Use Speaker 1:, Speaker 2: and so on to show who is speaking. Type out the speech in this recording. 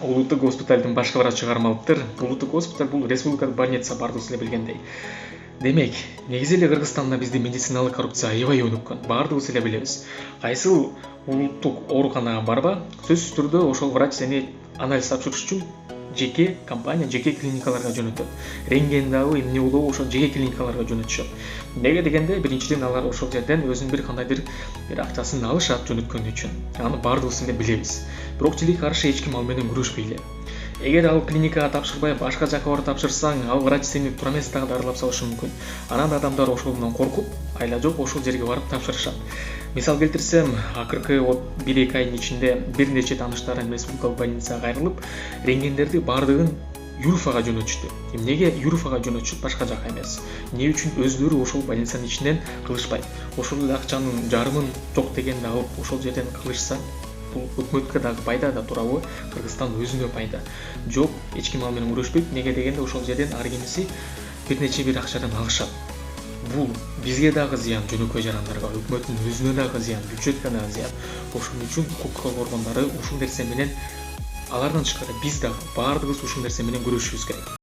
Speaker 1: улуттук госпиталдын башкы врачы кармалыптыр. Улуттук госпиталь бул республикалык больница, баардыгыбыз эле билгендей. Демек, негизи эле Кыргызстанда бизде медициналык коррупция аябай өнүккөн. Баардыгыбыз эле билебиз. Кайсыл улуттук ооруканага барба, сөзсүз түрдө ошол врач сени анализ тапшырыш үчүн жеке компания, жеке клиникаларга жөнөтөт. Рентген дагы, эмне болобу ошол жеке клиникаларга жөнөтүшөт. Неге дегенде, биринчиден алар ошол жерден өзүнүн бир кандайдыр бир акчасын алышат жөнөткөнү үчүн. Аны баардыгыбыз эле билебиз. Бирок тилекке каршы эч ким ал менен күрөшпөй эле. Эгер ал клиникага тапшырбай, башка жака барып тапшырсаң, ал врач сени тура эмес дагы дарылап салышы мүмкүн. Анан адамдар ошондон коркуп, айла жок ошол жерге барып тапшырышат. Мисал келтирсем, акыркы 1-2 айдын ичинде бир нече тааныштарым республикалык больницага кайрылып, рентгендерди баардыгын Юрфага жөнөтүштү. Эмнеге Юрфага жөнөтүшүп, башка жака эмес? Эмне үчүн өздөрү ошол больницанын ичинен кылышпайт? Ошол эле акчанын жарымын жок дегенде алып ошол жерден кылышса, бул өкмөткө дагы пайда да туурабы? Кыргызстан өзүнө пайда. Жок, эч ким ал менен урушпойт. Неге дегенде ошол жерден ар кимиси бир акчадан алышат. Бул бизге дагы зыян, жөнөкөй жарандарга, өкмөттүн өзүнө дагы зыян, бюджетке дагы зыян. Ошон үчүн укук коргоо органдары ушул нерсе менен алардан тышкары биз дагы баардыгыбыз ушул нерсе менен күрөшүшүбүз керек.